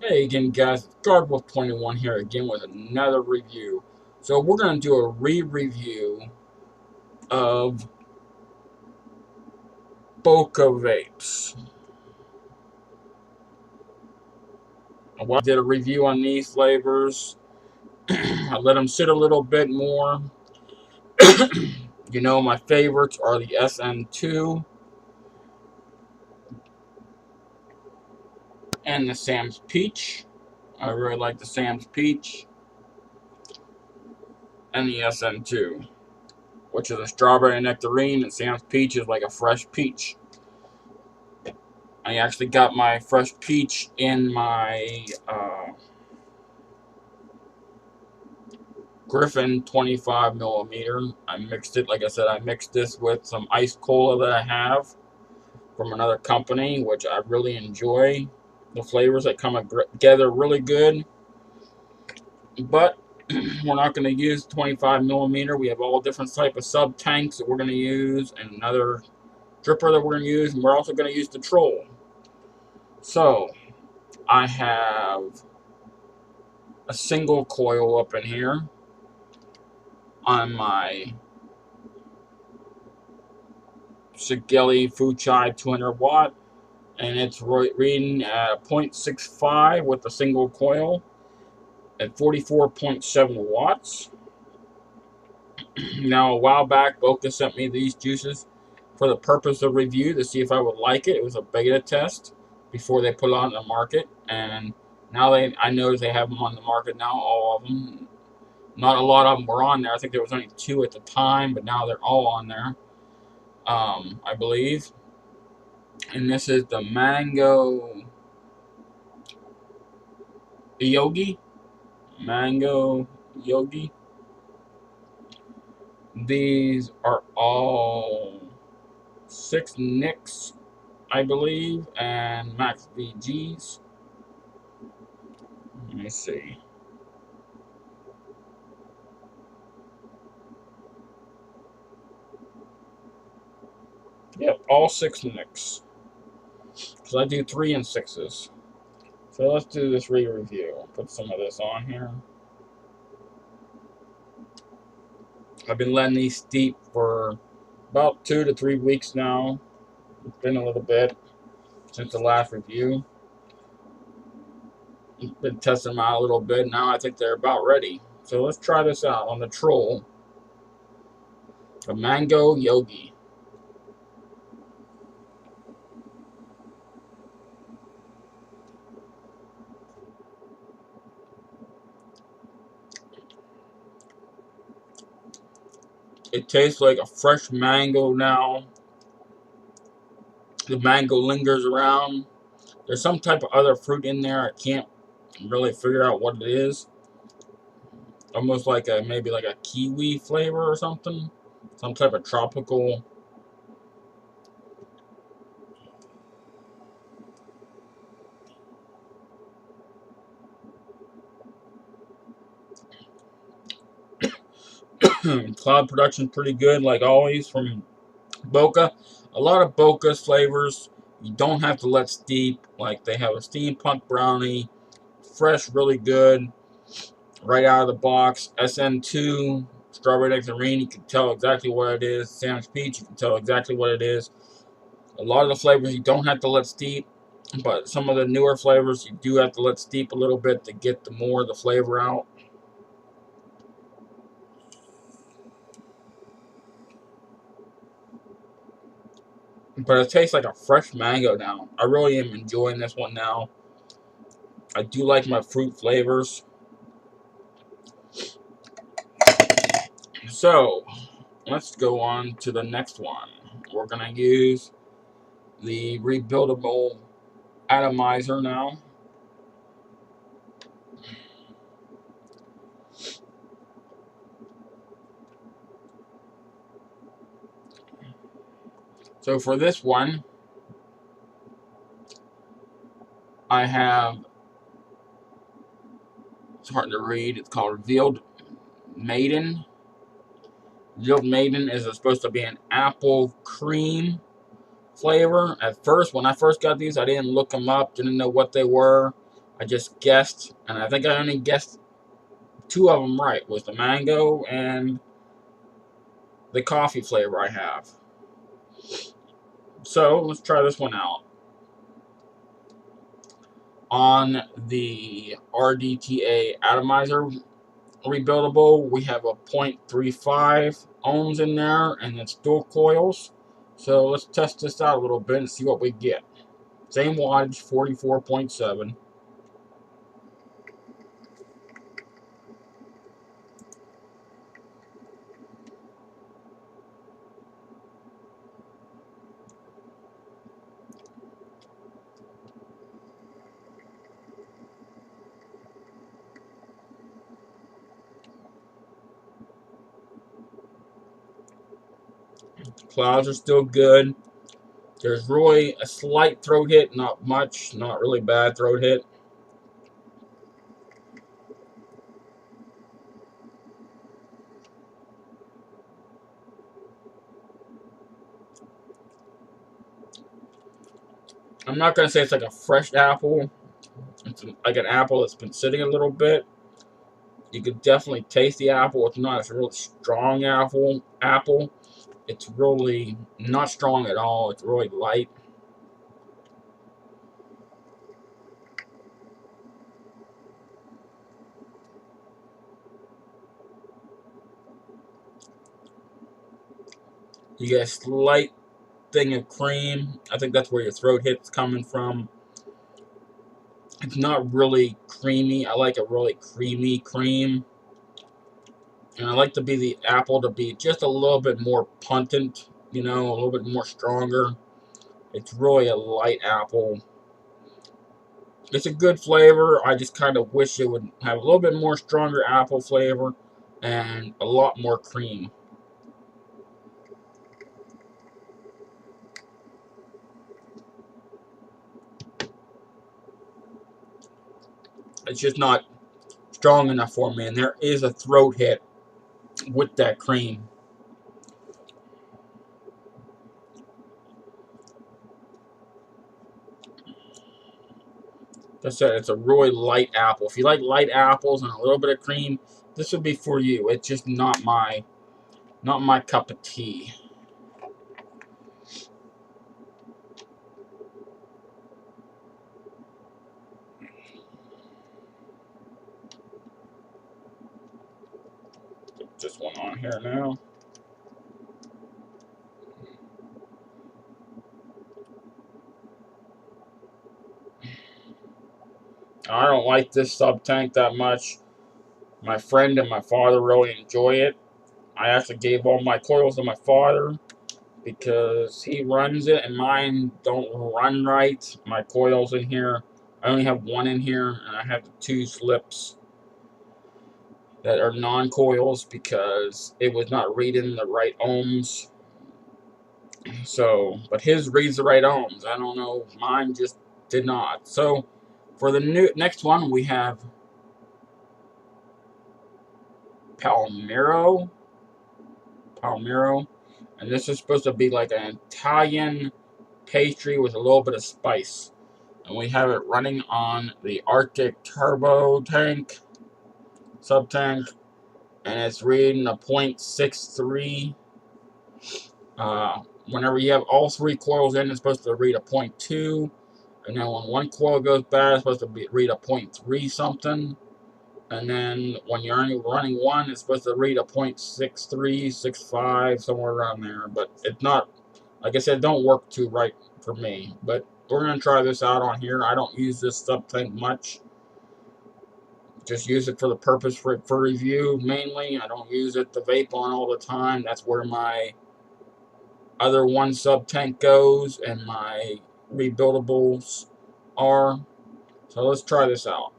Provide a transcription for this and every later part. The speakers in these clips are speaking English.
Hey again, guys, it's GuardWolf21 here again with another review. So we're going to do a re-review of BocaVapes. I did a review on these flavors. I let them sit a little bit more. You know, my favorites are the SN2 and the Sam's Peach. I really like the Sam's Peach and the SN2, which is a strawberry nectarine, and Sam's Peach is like a fresh peach. I actually got my fresh peach in my Griffin 25 millimeter. I mixed it, like I said, I mixed this with some ice cola that I have from another company, which I really enjoy. The flavors that come together really good, but we're not going to use 25 millimeter. We have all different type of sub tanks that we're going to use, and another dripper that we're going to use, and we're also going to use the troll. So I have a single coil up in here on my Sigeli Fuchai 200 watt, and it's reading at 0.65 with a single coil at 44.7 watts. Now, a while back, Boca sent me these juices for the purpose of review to see if I would like it. It was a beta test before they put it on the market, and now I noticed they have them on the market now, all of them. Not a lot of them were on there. I think there was only 2 at the time, but now they're all on there, I believe. And this is the mango Yogi. Mango Yogi. These are all 6 nicks, I believe, and max VGs. Let me see. Yep, all 6 nicks. So I do 3 and 6s. So let's do this re-review. Put some of this on here. I've been letting these steep for about 2 to 3 weeks now. It's been a little bit since the last review. Been testing them out a little bit. Now I think they're about ready. So let's try this out on the troll. The mango Yogi. It tastes like a fresh mango now. The mango lingers around. There's some type of other fruit in there. I can't really figure out what it is. Almost like maybe like a kiwi flavor or something. Some type of tropical. Cloud production pretty good, like always, from Boca. A lot of Boca's flavors you don't have to let steep. Like they have a steampunk brownie, fresh, really good, right out of the box. SN2 strawberry nectarine, you can tell exactly what it is. Sam's Peach, you can tell exactly what it is. A lot of the flavors you don't have to let steep, but some of the newer flavors you do have to let steep a little bit to get the more of the flavor out. But it tastes like a fresh mango now. I really am enjoying this one now. I do like my fruit flavors. So, let's go on to the next one. We're going to use the rebuildable atomizer now. So for this one, I have, it's hard to read, it's called Revealed Maiden. Revealed Maiden is supposed to be an apple cream flavor. At first, when I first got these, I didn't look them up, didn't know what they were. I just guessed, and I think I only guessed 2 of them right. Was the mango and the coffee flavor I have. So let's try this one out. On the RDTA atomizer rebuildable, we have a 0.35 ohms in there, and it's dual coils. So let's test this out a little bit and see what we get. Same wattage, 44.7. Clouds are still good. There's really a slight throat hit, not much, not really bad throat hit. I'm not going to say it's like a fresh apple. It's like an apple that's been sitting a little bit. You could definitely taste the apple. It's not a really strong apple. It's really not strong at all. It's really light. You get a slight thing of cream. I think that's where your throat hit's coming from. It's not really creamy. I like a really creamy cream. And I like the apple to be just a little bit more pungent, you know, a little bit more stronger. It's really a light apple. It's a good flavor. I just kind of wish it would have a little bit more stronger apple flavor and a lot more cream. It's just not strong enough for me, and there is a throat hit with that cream. Like I said, it's a really light apple. If you like light apples and a little bit of cream, this would be for you. It's just not my cup of tea. Put this one on here now. I don't like this sub tank that much. My friend and my father really enjoy it. I actually gave all my coils to my father because he runs it and mine don't run right. My coils in here, I only have one in here, and I have the 2 slips that are non-coils because it was not reading the right ohms. So, but his reads the right ohms. I don't know, mine just did not. So, for the next one, we have Palermo, and this is supposed to be like an Italian pastry with a little bit of spice. And we have it running on the Arctic Turbo tank, sub tank, and it's reading a 0.63. Whenever you have all 3 coils in, it's supposed to read a 0.2, and then when one coil goes bad, it's supposed to read a 0.3 something. And then when you're only running one, it's supposed to read a 0.63, 65, somewhere around there. But it's not, like I said, it don't work too right for me. But we're going to try this out on here. I don't use this sub tank much. Just use it for the purpose for review mainly. I don't use it to vape on all the time. That's where my other 1 sub tank goes and my rebuildables are. So let's try this out.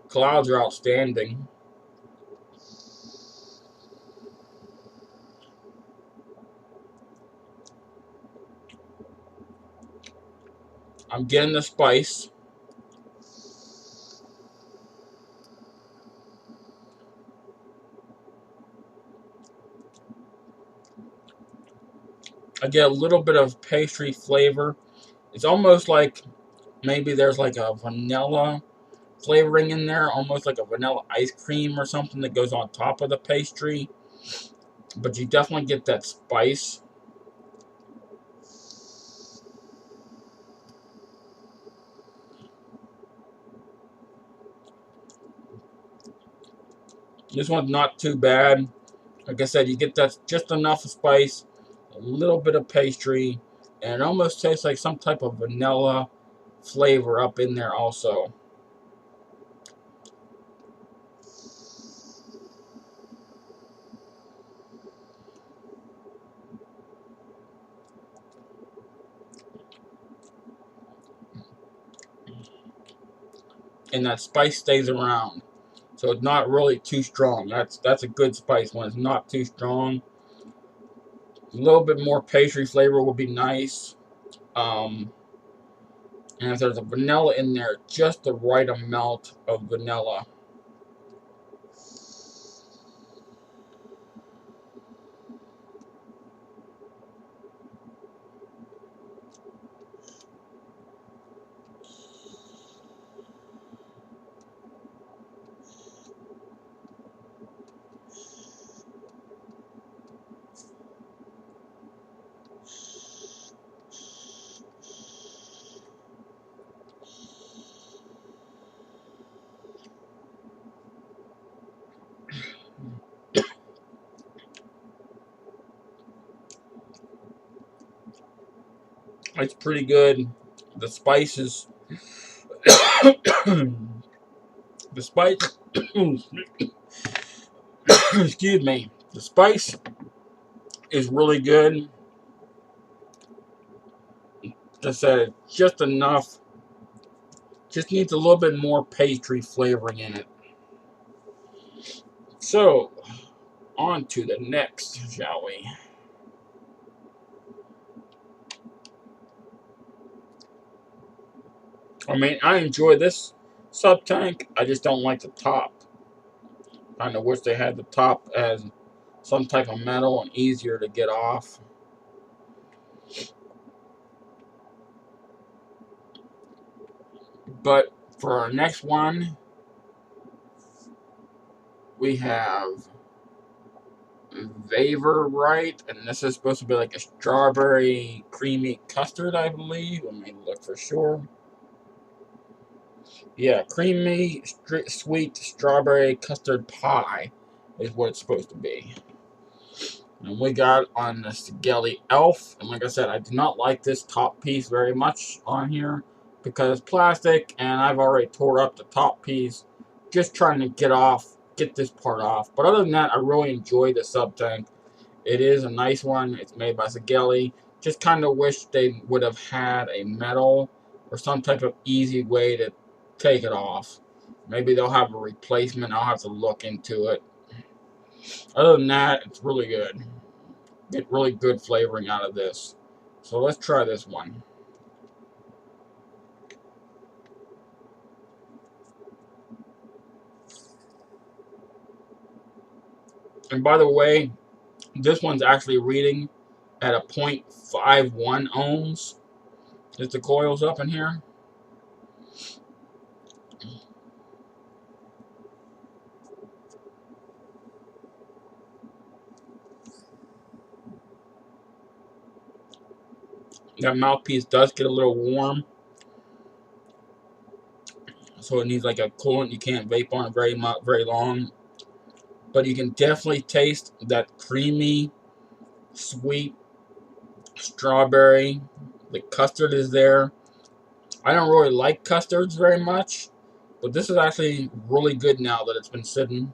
Clouds are outstanding. I'm getting the spice. I get a little bit of pastry flavor. It's almost like maybe there's like a vanilla flavoring in there, almost like a vanilla ice cream or something that goes on top of the pastry. But you definitely get that spice. This one's not too bad. Like I said, you get that just enough spice, a little bit of pastry, and it almost tastes like some type of vanilla flavor up in there also. And that spice stays around. So it's not really too strong. That's a good spice when it's not too strong. A little bit more pastry flavor would be nice. And if there's a vanilla in there, just the right amount of vanilla. It's pretty good. The spices, the spice, excuse me, the spice is really good. Like I said, just enough. Just needs a little bit more pastry flavoring in it. So, on to the next, shall we? I mean, I enjoy this sub tank. I just don't like the top. Kind of wish they had the top as some type of metal and easier to get off. But for our next one, we have Vavorite, and this is supposed to be like a strawberry creamy custard, I believe. Let me look for sure. Yeah, creamy, sweet strawberry custard pie is what it's supposed to be. And we got on the Skelly Elf. And like I said, I do not like this top piece very much on here because it's plastic and I've already tore up the top piece just trying to get this part off. But other than that, I really enjoy the sub tank. It is a nice one. It's made by Skelly. Just kind of wish they would have had a metal or some type of easy way to take it off. Maybe they'll have a replacement. I'll have to look into it. Other than that, it's really good. Get really good flavoring out of this. So let's try this one. And by the way, this one's actually reading at a 0.51 ohms. Is the coils up in here? That mouthpiece does get a little warm. So it needs like a coolant. You can't vape on it very long. But you can definitely taste that creamy, sweet strawberry. The custard is there. I don't really like custards very much, but this is actually really good now that it's been sitting.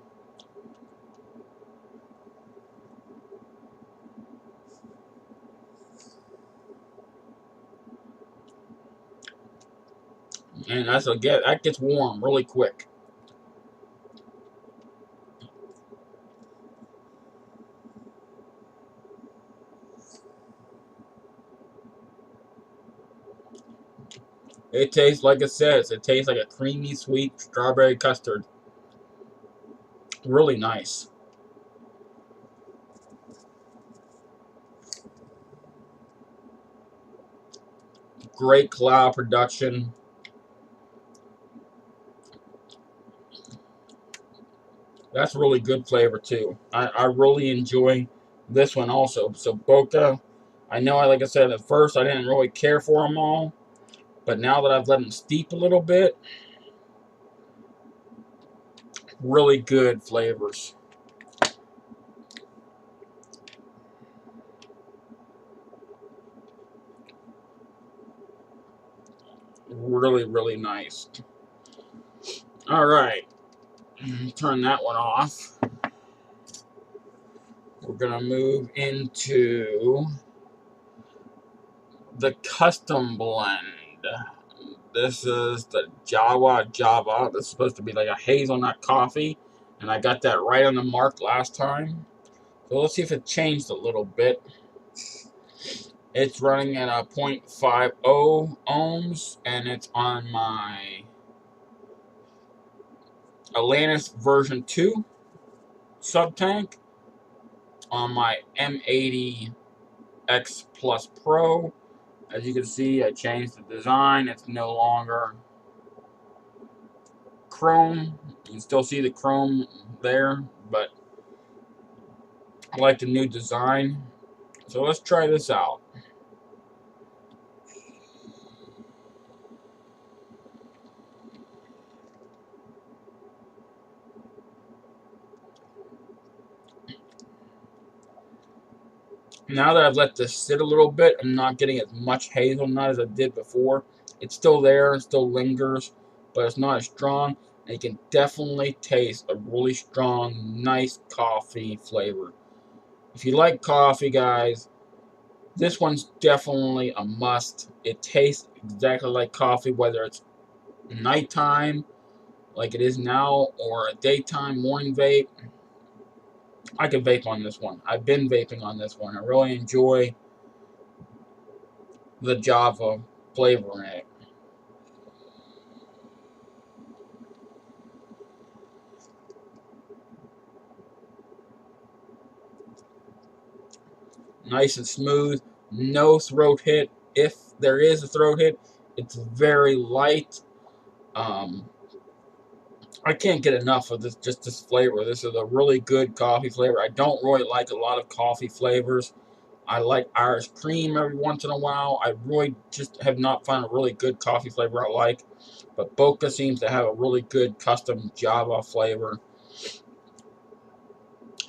And that gets warm really quick. It tastes like it says. It tastes like a creamy, sweet strawberry custard. Really nice. great cloud production. That's really good flavor too. I really enjoy this one also. So Boca, I know, like I said at first, I didn't really care for them all, but now that I've let them steep a little bit, really good flavors. Really, really nice. All right, turn that one off. We're gonna move into the custom blend. This is the Java. This is supposed to be like a hazelnut coffee, and I got that right on the mark last time. So let's see if it changed a little bit. It's running at a 0.50 ohms, and it's on my Atlantis version 2 sub-tank, on my M80X Plus Pro. As you can see, I changed the design. It's no longer chrome. You can still see the chrome there, but I like the new design. So let's try this out. Now that I've let this sit a little bit, I'm not getting as much hazelnut as I did before. It's still there, it still lingers, but it's not as strong. And you can definitely taste a really strong, nice coffee flavor. If you like coffee, guys, this one's definitely a must. It tastes exactly like coffee, whether it's nighttime, like it is now, or a daytime morning vape. I could vape on this one. I've been vaping on this one. I really enjoy the Java flavor in it. Nice and smooth. No throat hit. If there is a throat hit, it's very light. Um, I can't get enough of this. Just this flavor. This is a really good coffee flavor. I don't really like a lot of coffee flavors. I like Irish cream every once in a while. I really just have not found a really good coffee flavor I like. But Boca seems to have a really good custom Java flavor.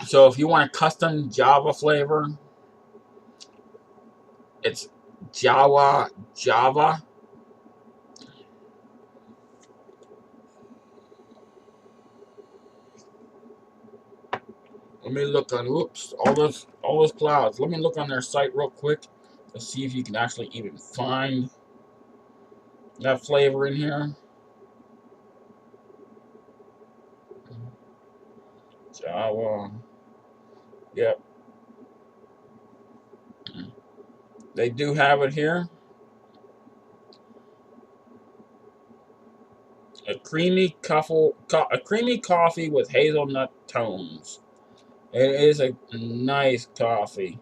So if you want a custom Java flavor, it's Java. Let me look on, oops, all those clouds. Let me look on their site real quick to see if you can actually even find that flavor in here. Jawa. Yep. They do have it here. A creamy coffee with hazelnut tones. It is a nice coffee.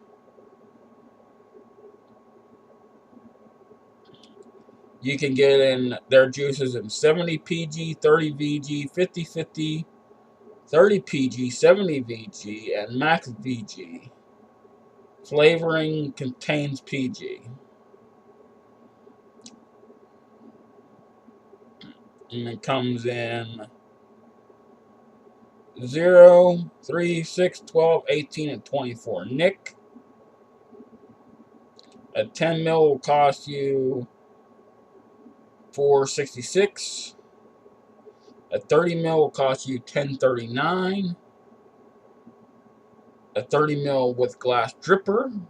You can get in their juices in 70 PG, 30 VG, 50 50, 30 PG, 70 VG, and max VG. Flavoring contains PG. And it comes in 0, 3, 6, 12, 18, and 24 Nick. A 10 mil will cost you $4.66. A 30 mil will cost you $10.39. A 30 mil with glass dripper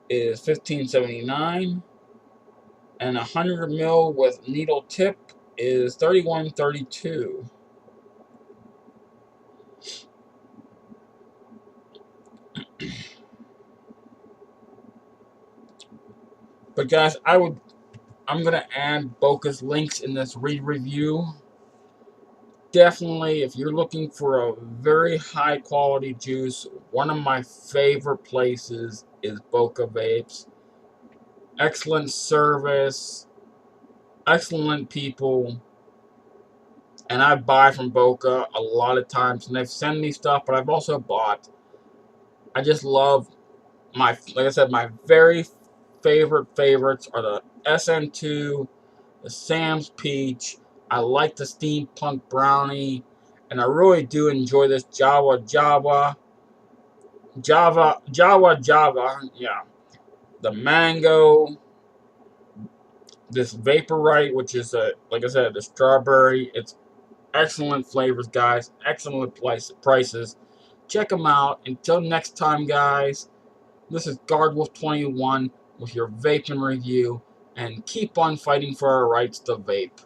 is $15.79. And a 100 mil with needle tip is $31.32. But guys, I'm gonna add Boca's links in this review. Definitely, if you're looking for a very high quality juice, one of my favorite places is BocaVapes. excellent service, excellent people. And I buy from Boca a lot of times, and they've sent me stuff, but I've also bought. I just love like I said, my very favorites are the SN2, the Sam's Peach. I like the Steampunk Brownie, and I really do enjoy this Jawa, yeah. The Mango, this Vaporite, which is like I said, the strawberry. It's excellent flavors, guys. Excellent prices. Check them out. Until next time, guys. This is GuardWolf21 with your vaping review, and keep on fighting for our rights to vape.